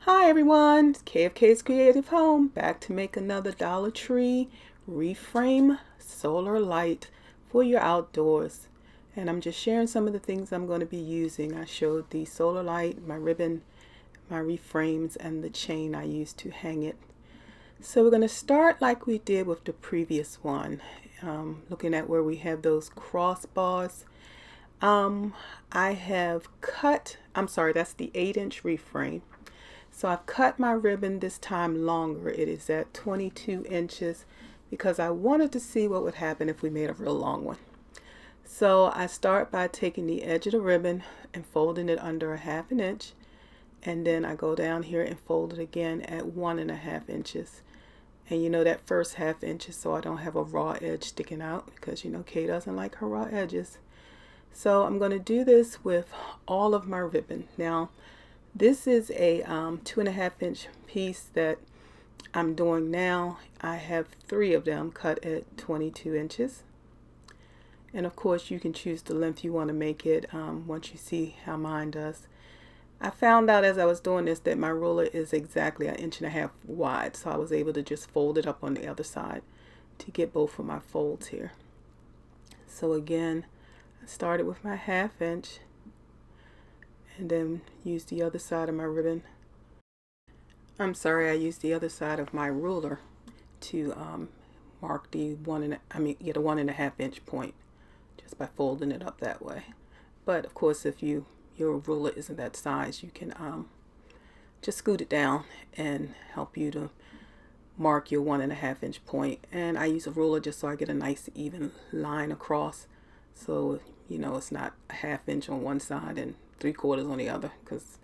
Hi everyone, it's KFK's Creative Home, back to make another Dollar Tree reframe solar light for your outdoors. And I'm just sharing some of the things I'm going to be using. I showed the solar light, my ribbon, my reframes, and the chain I used to hang it. So we're going to start like we did with the previous one, looking at where we have those crossbars. I have cut, that's the 8-inch reframe. So I've cut my ribbon this time longer. It is at 22 inches because I wanted to see what would happen if we made a real long one. So I start by taking the edge of the ribbon and folding it under a 1/2 inch. And then I go down here and fold it again at 1.5 inches. And you know that first 1/2 inch is so I don't have a raw edge sticking out because you know Kay doesn't like her raw edges. So I'm going to do this with all of my ribbon. Now, this is a 2.5 inch piece that I'm doing now. I have 3 of them cut at 22 inches. And of course you can choose the length you want to make it once you see how mine does. I found out as I was doing this that my ruler is exactly 1.5 inches wide, so I was able to just fold it up on the other side to get both of my folds here. So again, I started with my 1/2 inch and then use the other side of my ribbon. I used the other side of my ruler to mark the get a 1.5 inch point just by folding it up that way. But of course, if your ruler isn't that size, you can just scoot it down and help you to mark your 1.5 inch point. And I use a ruler just so I get a nice even line across, so you know it's not a 1/2 inch on one side and 3/4 on the other, because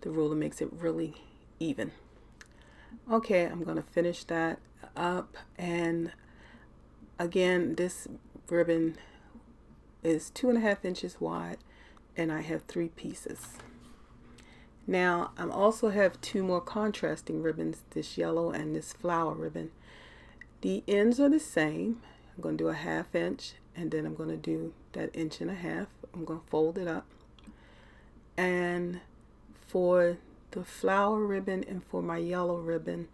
the ruler makes it really even. Okay, I'm going to finish that up, and again this ribbon is 2.5 inches wide and I have 3 pieces. Now I also have 2 more contrasting ribbons, this yellow and this flower ribbon. The ends are the same. I'm going to do a 1/2 inch and then I'm going to do that 1.5 inches. I'm going to fold it up. And for the flower ribbon and for my yellow ribbon,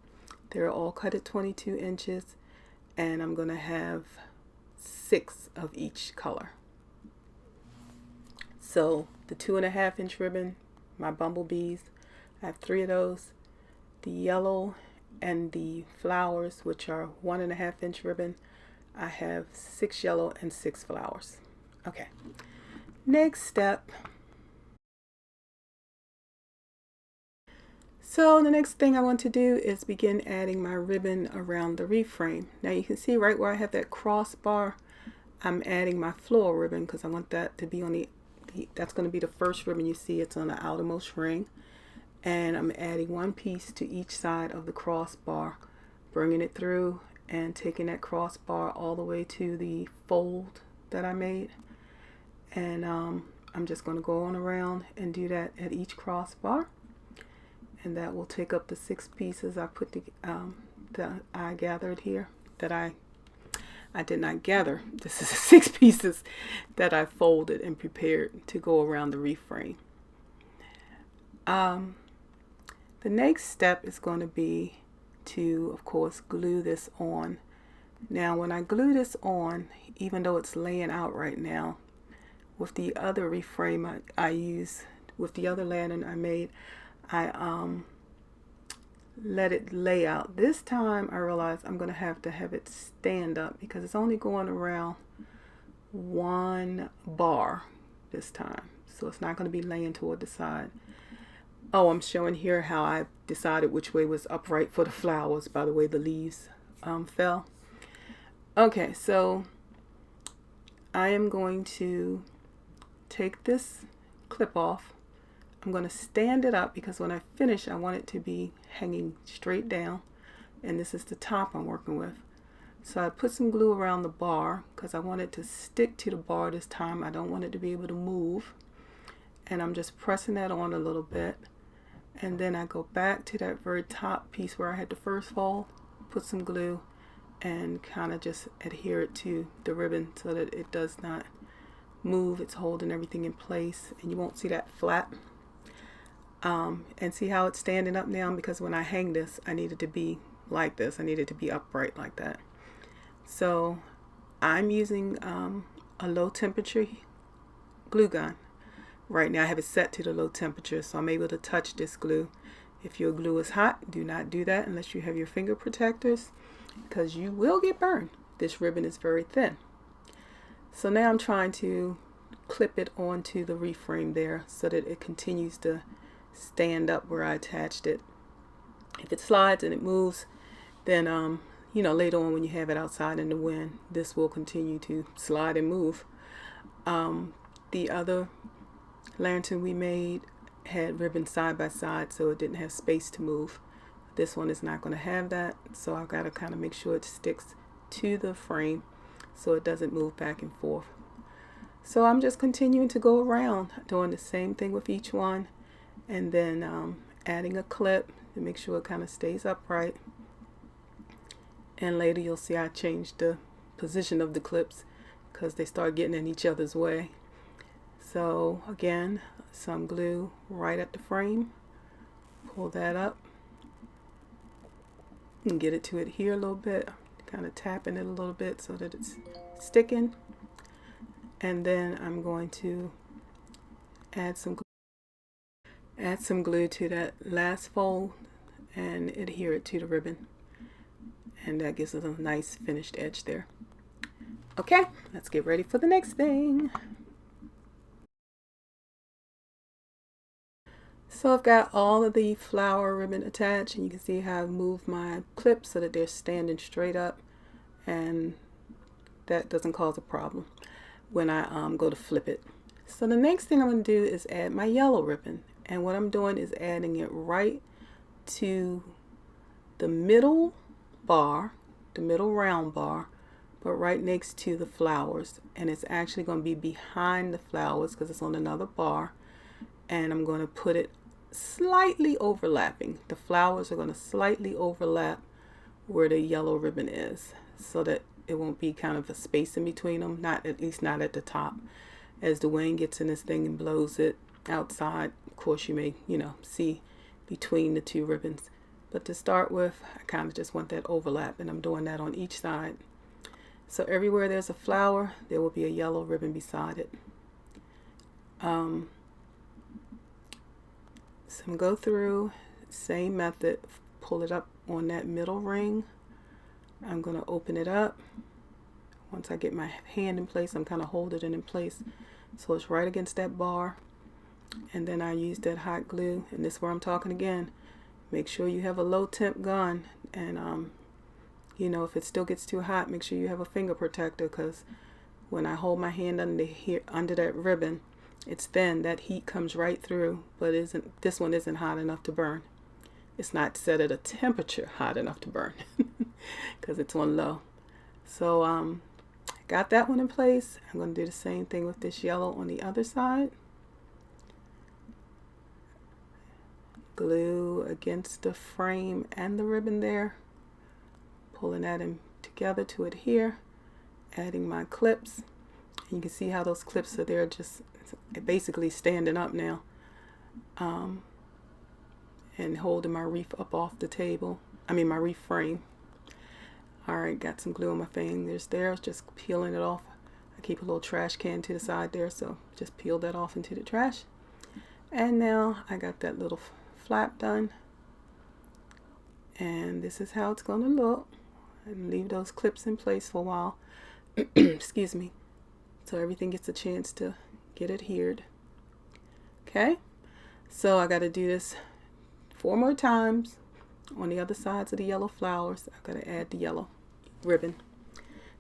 they're all cut at 22 inches, and I'm going to have 6 of each color. So the 2.5 inch ribbon, my bumblebees, I have 3 of those. The yellow and the flowers, which are 1.5 inch ribbon, I have 6 yellow and 6 flowers. Okay, next step. So the next thing I want to do is begin adding my ribbon around the reframe. Now you can see right where I have that crossbar, I'm adding my floral ribbon because I want that to be on that's going to be the first ribbon you see. It's on the outermost ring. And I'm adding 1 piece to each side of the crossbar, bringing it through and taking that crossbar all the way to the fold that I made. And I'm just going to go on around and do that at each crossbar. And that will take up the 6 pieces I put that I gathered here. That I did not gather. This is 6 pieces that I folded and prepared to go around the reframe. The next step is going to be to, of course, glue this on. Now, when I glue this on, even though it's laying out right now, with the other reframe I use, with the other lantern I made, I let it lay out. This time I realized I'm going to have it stand up because it's only going around 1 bar this time. So it's not going to be laying toward the side. Oh, I'm showing here how I decided which way was upright for the flowers by the way the leaves fell. Okay, so I am going to take this clip off. I'm going to stand it up because when I finish I want it to be hanging straight down, and this is the top I'm working with. So I put some glue around the bar because I want it to stick to the bar this time. I don't want it to be able to move, and I'm just pressing that on a little bit, and then I go back to that very top piece where I had the first fold, put some glue and kind of just adhere it to the ribbon so that it does not move. It's holding everything in place and you won't see that flap. And see how it's standing up now, because when I hang this, I need it to be like this. I need it to be upright like that. So I'm using a low temperature glue gun. Right now I have it set to the low temperature, so I'm able to touch this glue. If your glue is hot, do not do that unless you have your finger protectors, because you will get burned. This ribbon is very thin. So now I'm trying to clip it onto the Wreath frame there so that it continues to stand up where I attached it. If it slides and it moves, then later on when you have it outside in the wind, this will continue to slide and move. The other lantern we made had ribbon side by side, so it didn't have space to move. This one is not going to have that, so I've got to kind of make sure it sticks to the frame so it doesn't move back and forth. So I'm just continuing to go around doing the same thing with each one, and then adding a clip to make sure it kind of stays upright. And later you'll see I changed the position of the clips because they start getting in each other's way. So again, some glue right at the frame, pull that up and get it to adhere a little bit, kind of tapping it a little bit so that it's sticking. And then I'm going to add some glue to that last fold and adhere it to the ribbon, and that gives it a nice finished edge there. Okay, let's get ready for the next thing. So I've got all of the flower ribbon attached, and you can see how I've moved my clips so that they're standing straight up, and that doesn't cause a problem when I go to flip it. So the next thing I'm going to do is add my yellow ribbon, and what I'm doing is adding it right to the middle bar, the middle round bar, but right next to the flowers, and it's actually going to be behind the flowers because it's on another bar, and I'm going to put it slightly overlapping. The flowers are going to slightly overlap where the yellow ribbon is, so that it won't be kind of a space in between them, at least not at the top. As the wind gets in this thing and blows it outside, of course you may see between the two ribbons, but to start with I kind of just want that overlap, and I'm doing that on each side. So everywhere there's a flower, there will be a yellow ribbon beside it. So I'm going to go through, same method, pull it up on that middle ring. I'm going to open it up. Once I get my hand in place, I'm kind of holding it in place so it's right against that bar. And then I use that hot glue, and this is where I'm talking again. Make sure you have a low temp gun, and if it still gets too hot, make sure you have a finger protector, because when I hold my hand under that ribbon, it's thin, that heat comes right through, but this one isn't hot enough to burn. It's not set at a temperature hot enough to burn because it's on low. So I got that one in place. I'm going to do the same thing with this yellow on the other side. Glue against the frame and the ribbon there, pulling that in together to adhere, adding my clips. And you can see how those clips are there, just basically standing up now, and holding my wreath up off the table. My wreath frame. Alright, got some glue on my fingers there, just peeling it off. I keep a little trash can to the side there, so just peel that off into the trash. And now I got that little flap done, and this is how it's going to look. And leave those clips in place for a while excuse me, so everything gets a chance to get adhered. Okay, so I got to do this 4 more times on the other sides of the yellow flowers. I've got to add the yellow ribbon.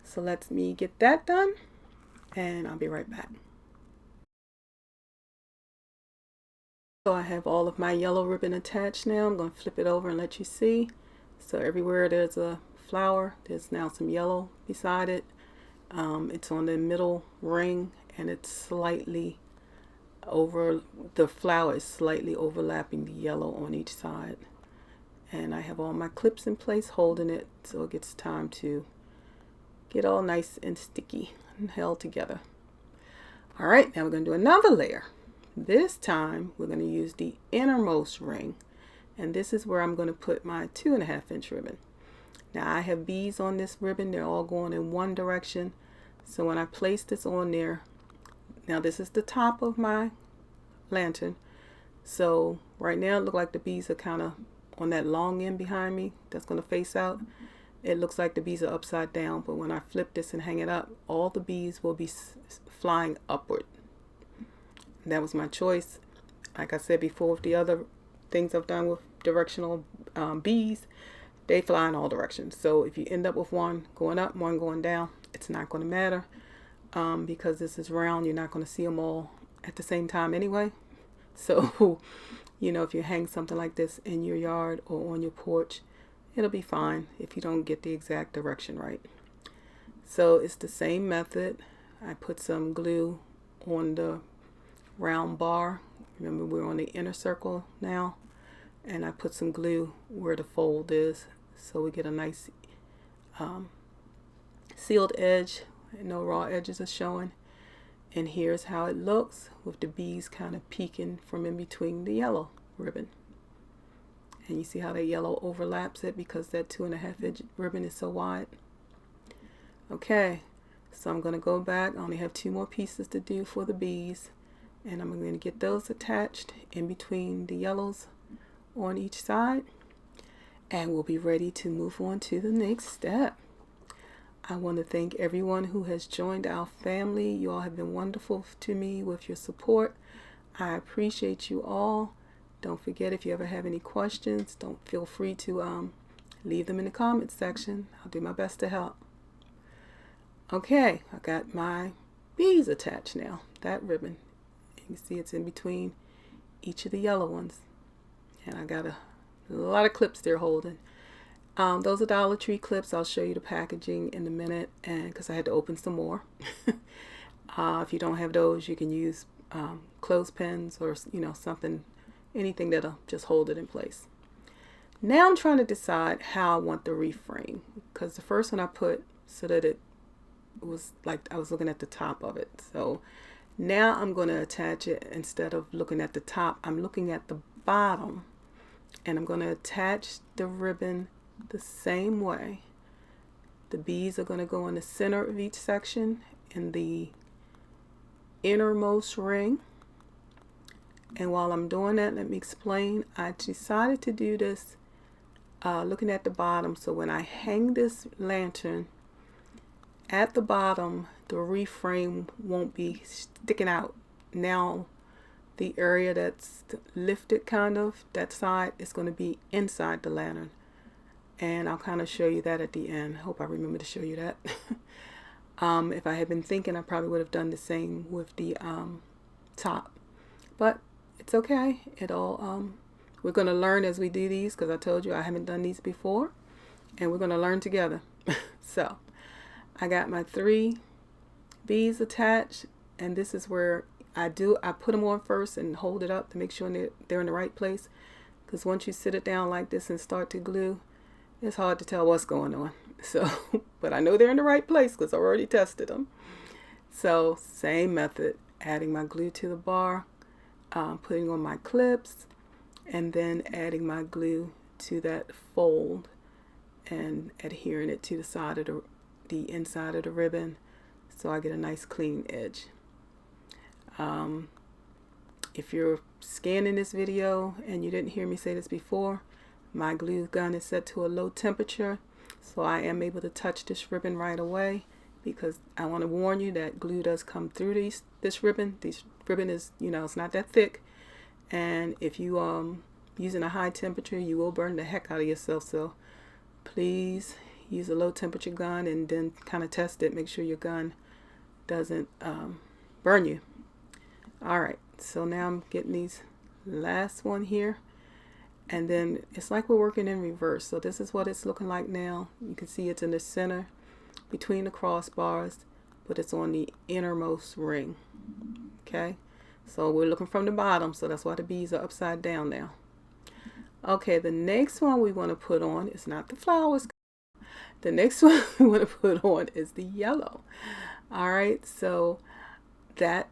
So let me get that done, and I'll be right back. So I have all of my yellow ribbon attached now. I'm going to flip it over and let you see. So everywhere there's a flower, there's now some yellow beside it. It's on the middle ring, and it's slightly over, the flower is slightly overlapping the yellow on each side. And I have all my clips in place holding it, so it gets time to get all nice and sticky and held together. Alright, now we're going to do another layer. This time we're going to use the innermost ring, and this is where I'm going to put my 2.5-inch ribbon. Now I have bees on this ribbon. They're all going in one direction. So when I place this on there, now this is the top of my lantern. So right now it looks like the bees are kind of on that long end behind me that's going to face out. It looks like the bees are upside down, but when I flip this and hang it up, all the bees will be flying upward. That was my choice. Like I said before, with the other things I've done with directional bees, they fly in all directions. So if you end up with one going up, one going down, it's not going to matter because this is round. You're not going to see them all at the same time anyway. So, you know, if you hang something like this in your yard or on your porch, it'll be fine if you don't get the exact direction right. So it's the same method. I put some glue on the round bar. Remember, we're on the inner circle now. And I put some glue where the fold is, so we get a nice sealed edge. No raw edges are showing. And here's how it looks with the bees kind of peeking from in between the yellow ribbon. And you see how that yellow overlaps it because that 2.5-inch ribbon is so wide. Okay, so I'm going to go back. I only have 2 more pieces to do for the bees. And I'm going to get those attached in between the yellows on each side. And we'll be ready to move on to the next step. I want to thank everyone who has joined our family. You all have been wonderful to me with your support. I appreciate you all. Don't forget, if you ever have any questions, don't feel free to leave them in the comments section. I'll do my best to help. Okay, I got my bees attached now. That ribbon, you can see it's in between each of the yellow ones. And I got a lot of clips they're holding. Those are Dollar Tree clips. I'll show you the packaging in a minute, and because I had to open some more. If you don't have those, you can use clothespins or something, anything that'll just hold it in place. Now I'm trying to decide how I want the wreath frame, because the first one I put so that it was like I was looking at the top of it. So now I'm going to attach it. Instead of looking at the top, I'm looking at the bottom, and I'm going to attach the ribbon the same way. The bees are going to go in the center of each section in the innermost ring. And while I'm doing that, let me explain. I decided to do this looking at the bottom, so when I hang this lantern at the bottom, the wreath frame won't be sticking out. Now the area that's lifted, kind of that side, is going to be inside the lantern. And I'll kind of show you that at the end. Hope I remember to show you that. If I had been thinking, I probably would have done the same with the top. But it's okay. We're going to learn as we do these, because I told you I haven't done these before. And we're going to learn together. So I got my 3 bees attached. And this is where I put them on first and hold it up to make sure they're in the right place. Because once you sit it down like this and start to glue, it's hard to tell what's going on. So, but I know they're in the right place because I already tested them. So, same method, adding my glue to the bar, putting on my clips, and then adding my glue to that fold and adhering it to the side of the inside of the ribbon, so I get a nice clean edge. If you're scanning this video and you didn't hear me say this before, my glue gun is set to a low temperature, so I am able to touch this ribbon right away, because I want to warn you that glue does come through this ribbon. This ribbon is, it's not that thick, and if you using a high temperature, you will burn the heck out of yourself. So please use a low temperature gun and then kind of test it. Make sure your gun doesn't burn you. All right, so now I'm getting these last one here. And then it's like we're working in reverse. So this is what it's looking like now. You can see it's in the center between the crossbars, but it's on the innermost ring. Okay, so we're looking from the bottom, so that's why the bees are upside down now. Okay, the next one we want to put on is not the flowers. The next one we want to put on is the yellow. All right, so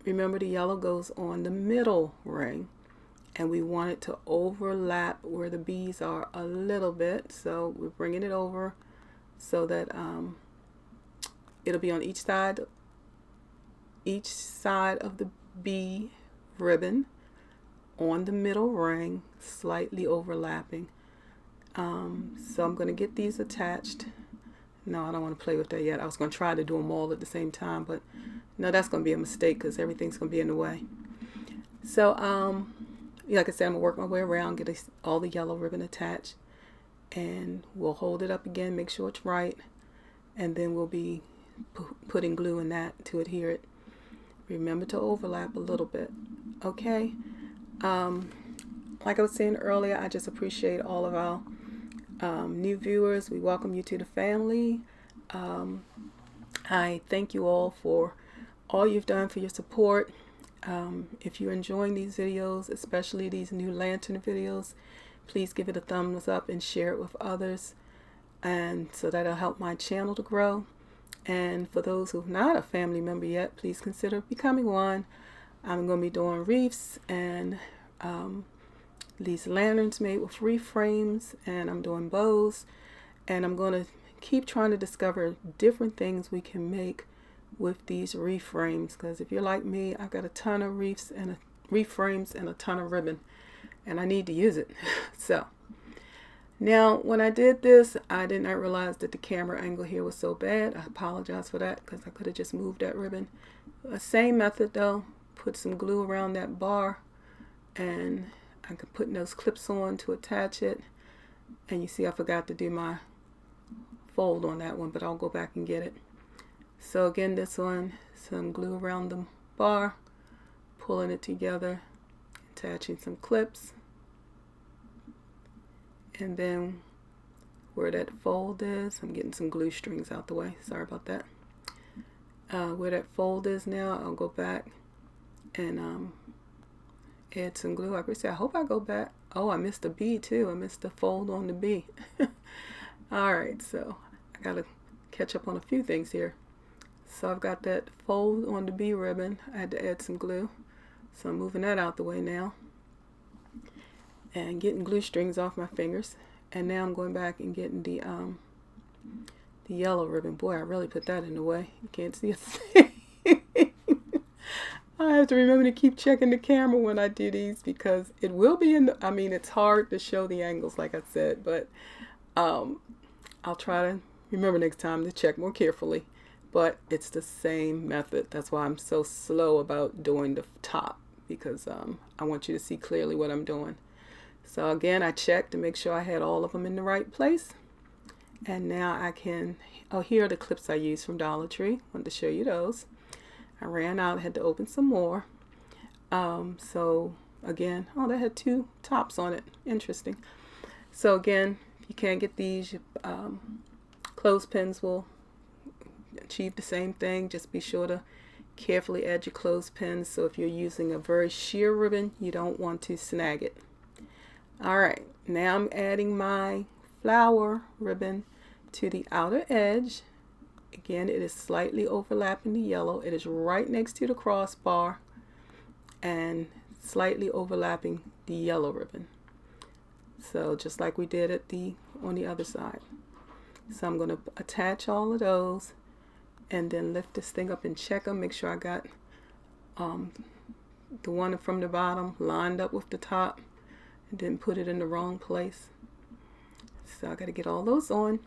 remember, the yellow goes on the middle ring, and we want it to overlap where the bees are a little bit. So we're bringing it over so that it'll be on each side of the bee ribbon on the middle ring, slightly overlapping. So I'm going to get these attached. No, I don't want to play with that yet. I was going to try to do them all at the same time, but no, that's going to be a mistake because everything's going to be in the way. So, like I said, I'm going to work my way around, get all the yellow ribbon attached, and we'll hold it up again, make sure it's right, and then we'll be putting glue in that to adhere it. Remember to overlap a little bit, okay? Like I was saying earlier, I just appreciate all of our new viewers. We welcome you to the family. I thank you all for all you've done for your support. If you're enjoying these videos, especially these new lantern videos, please give it a thumbs up and share it with others, and so that'll help my channel to grow. And for those who've not a family member yet, please consider becoming one. I'm going to be doing wreaths and these lanterns made with wreath frames, and I'm doing bows, and I'm going to keep trying to discover different things we can make with these wreath frames, because if you're like me, I've got a ton of wreath frames and a ton of ribbon, and I need to use it. So now when I did this, I did not realize that the camera angle here was so bad. I apologize for that, because I could have just moved that ribbon. Same method though, put some glue around that bar, and I can put those clips on to attach it. And you see I forgot to do my fold on that one, but I'll go back and get it. So again, this one, some glue around the bar, pulling it together, attaching some clips, and then where that fold is, I'm getting some glue strings out the way, sorry about that. Where that fold is now, I'll go back and add some glue. Like I said, I hope I go back. Oh, I missed a bee too. I missed the fold on the bee. Alright, so I gotta catch up on a few things here. So I've got that fold on the bee ribbon. I had to add some glue, so I'm moving that out the way now and getting glue strings off my fingers. And now I'm going back and getting the yellow ribbon. Boy, I really put that in the way. You can't see a thing. I have to remember to keep checking the camera when I do these, because it will be in the, I mean, it's hard to show the angles like I said, but I'll try to remember next time to check more carefully. But it's the same method. That's why I'm so slow about doing the top, because I want you to see clearly what I'm doing. So again, I checked to make sure I had all of them in the right place. And now I can, oh, here are the clips I used from Dollar Tree. Wanted to show you those. I ran out, had to open some more. So again, oh, that had 2 tops on it. Interesting. So again, if you can't get these, clothespins will achieve the same thing. Just be sure to carefully add your clothespins. So if you're using a very sheer ribbon, you don't want to snag it. Alright, now I'm adding my flower ribbon to the outer edge. Again, it is slightly overlapping the yellow. It is right next to the crossbar and slightly overlapping the yellow ribbon. So just like we did on the other side. So I'm going to attach all of those and then lift this thing up and check them. Make sure I got the one from the bottom lined up with the top and didn't put it in the wrong place. So I got to get all those on,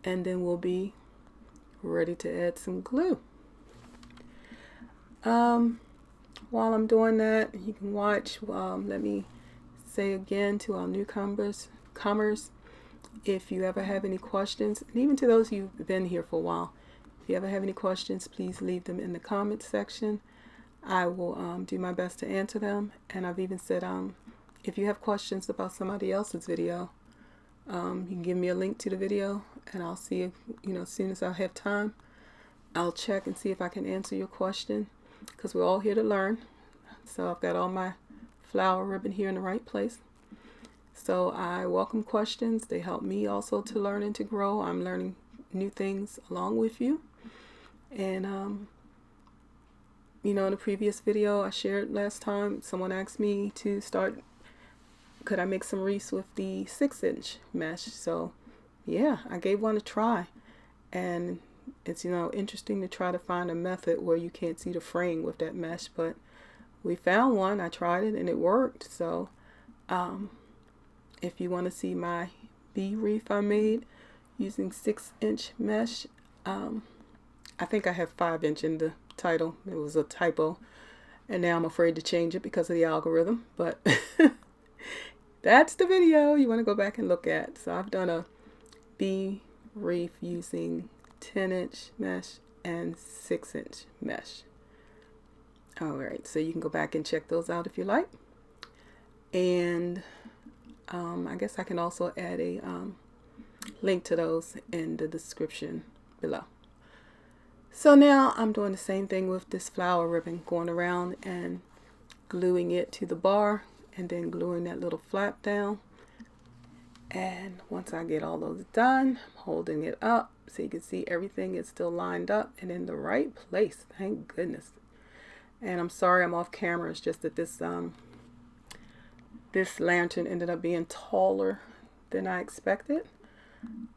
and then we'll be ready to add some glue. While I'm doing that, you can watch. Let me say again to our newcomers, if you ever have any questions, and even to those who've been here for a while, if you ever have any questions, please leave them in the comments section. I will do my best to answer them. And I've even said, if you have questions about somebody else's video, you can give me a link to the video, and I'll see if, as soon as I have time, I'll check and see if I can answer your question, because we're all here to learn. So I've got all my flower ribbon here in the right place. So I welcome questions. They help me also to learn and to grow. I'm learning new things along with you. And you know, in the previous video I shared last time, someone asked me to start, could I make some wreaths with the 6-inch mesh? So yeah, I gave one a try, and it's, you know, interesting to try to find a method where you can't see the frame with that mesh, but we found one. I tried it and it worked. So if you want to see my bee wreath I made using 6-inch mesh, I think I have 5-inch in the title. It was a typo, and now I'm afraid to change it because of the algorithm, but that's the video you want to go back and look at. So I've done a bee wreath using 10-inch mesh and 6-inch mesh. Alright, so you can go back and check those out if you like. And I guess I can also add a link to those in the description below. So now I'm doing the same thing with this flower ribbon, going around and gluing it to the bar and then gluing that little flap down. And once I get all those done, I'm holding it up so you can see everything is still lined up and in the right place. Thank goodness. And I'm sorry I'm off camera. It's just that this lantern ended up being taller than I expected.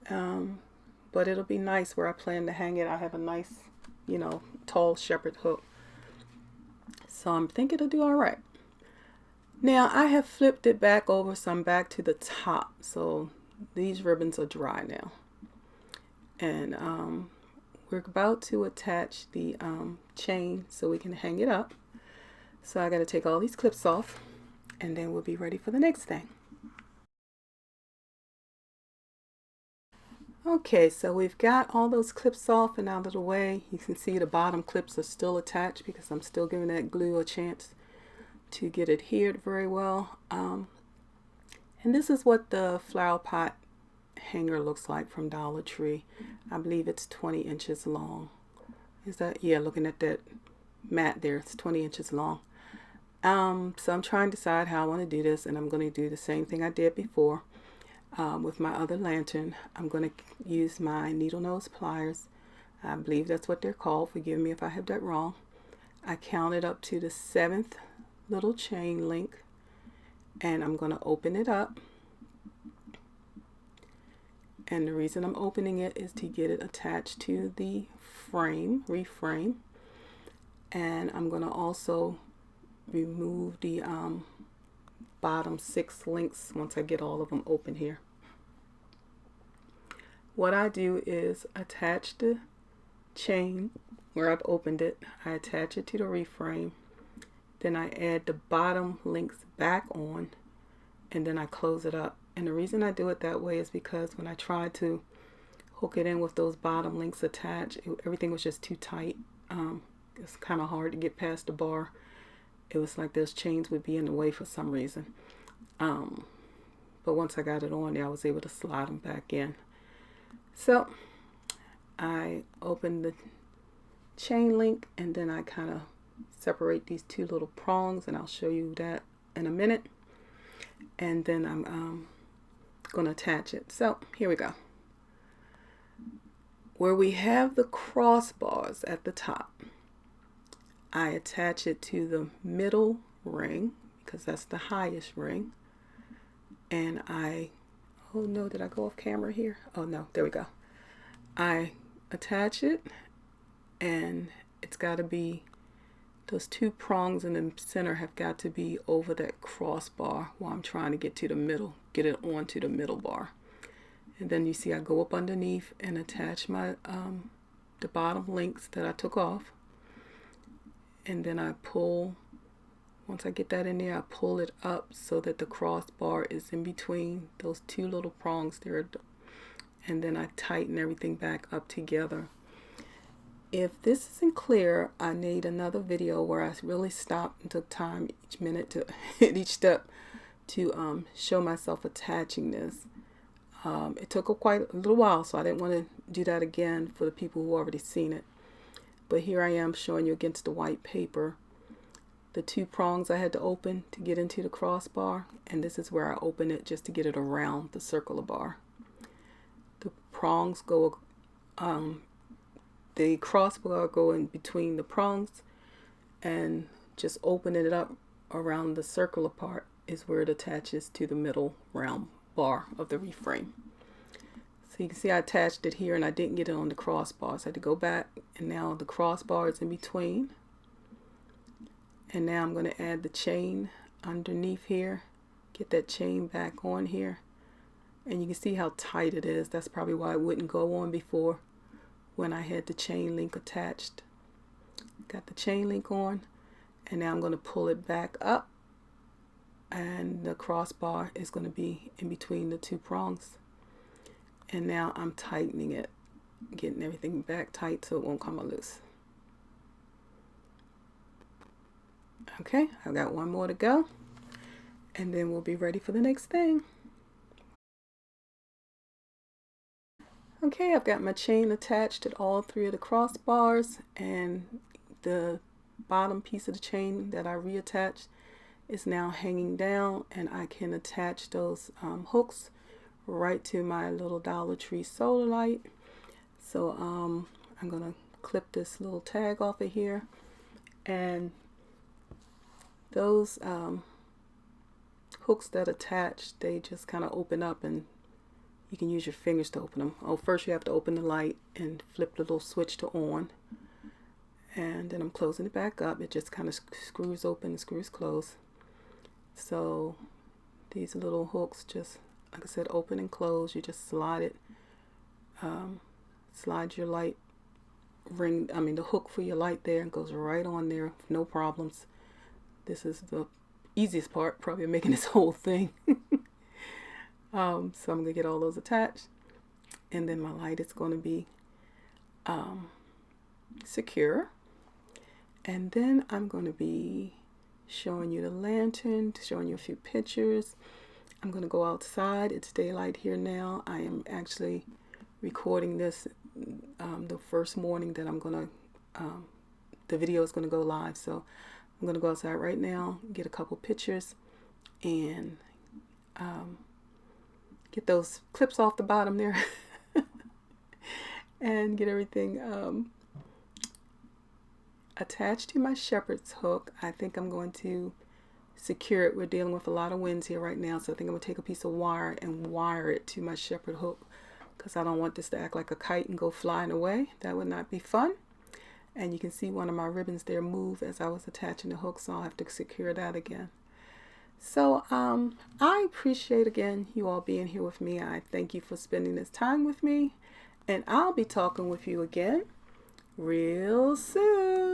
But it'll be nice where I plan to hang it. I have a nice, you know, tall shepherd hook. So I'm thinking it'll do all right. Now I have flipped it back over, so I'm back to the top. So these ribbons are dry now. And we're about to attach the chain so we can hang it up. So I got to take all these clips off, and then we'll be ready for the next thing. Okay, so we've got all those clips off and out of the way. You can see the bottom clips are still attached because I'm still giving that glue a chance to get adhered very well. And this is what the flower pot hanger looks like from Dollar Tree. I believe it's 20 inches long. Is that, yeah, looking at that mat there, it's 20 inches long. So I'm trying to decide how I want to do this, and I'm going to do the same thing I did before with my other lantern. I'm going to use my needle nose pliers. I believe that's what they're called. Forgive me if I have that wrong. I counted up to the 7th little chain link, and I'm going to open it up. And the reason I'm opening it is to get it attached to the frame, reframe. And I'm going to also remove the bottom 6 links once I get all of them open here. What I do is attach the chain where I've opened it. I attach it to the reframe. Then I add the bottom links back on, and then I close it up. And the reason I do it that way is because when I tried to hook it in with those bottom links attached, everything was just too tight. It's kind of hard to get past the bar. It was like those chains would be in the way for some reason. But once I got it on there, I was able to slide them back in. So I open the chain link, and then I kind of separate these 2 little prongs, and I'll show you that in a minute. And then I'm going to attach it. So here we go. Where we have the crossbars at the top, I attach it to the middle ring because that's the highest ring. And oh no, did I go off camera here? Oh no, there we go. I attach it, and it's got to be, those 2 prongs in the center have got to be over that crossbar while I'm trying to get to the middle, get it onto the middle bar. And then you see I go up underneath and attach my the bottom links that I took off. And then I pull, once I get that in there, I pull it up so that the crossbar is in between those 2 little prongs there. And then I tighten everything back up together. If this isn't clear, I need another video where I really stopped and took time each minute to each step to show myself attaching this. It took quite a little while, so I didn't want to do that again for the people who already seen it. But here I am showing you against the white paper the 2 prongs I had to open to get into the crossbar, and this is where I open it just to get it around the circular bar. The prongs go, the crossbar go in between the prongs, and just opening it up around the circular part is where it attaches to the middle round bar of the wreath frame. So you can see I attached it here and I didn't get it on the crossbar. So I had to go back, and now the crossbar is in between. And now I'm going to add the chain underneath here. Get that chain back on here. And you can see how tight it is. That's probably why it wouldn't go on before when I had the chain link attached. Got the chain link on. And now I'm going to pull it back up. And the crossbar is going to be in between the two prongs. And now I'm tightening it, getting everything back tight so it won't come loose. Okay, I've got one more to go, and then we'll be ready for the next thing. Okay, I've got my chain attached at all three of the crossbars, and the bottom piece of the chain that I reattached is now hanging down, and I can attach those hooks right to my little Dollar Tree solar light. So I'm gonna clip this little tag off of here, and those hooks that attach, they just kind of open up, and you can use your fingers to open them. Oh, first you have to open the light and flip the little switch to on, and then I'm closing it back up. It just kind of screws open and screws closed. So these little hooks just, like I said, open and close. You just slide it, slide your light ring, the hook for your light there, and goes right on there, no problems. This is the easiest part, probably, of making this whole thing. So I'm gonna get all those attached, and then my light is going to be secure. And then I'm going to be showing you the lantern, showing you a few pictures. I'm going to go outside. It's daylight here now. I am actually recording this the first morning that I'm going to, the video is going to go live. So I'm going to go outside right now, get a couple pictures, and get those clips off the bottom there and get everything attached to my shepherd's hook. I think I'm going to secure it. We're dealing with a lot of winds here right now, so I think I'm going to take a piece of wire and wire it to my shepherd hook, because I don't want this to act like a kite and go flying away. That would not be fun. And you can see one of my ribbons there move as I was attaching the hook, so I'll have to secure that again. So I appreciate, again, you all being here with me. I thank you for spending this time with me, and I'll be talking with you again real soon.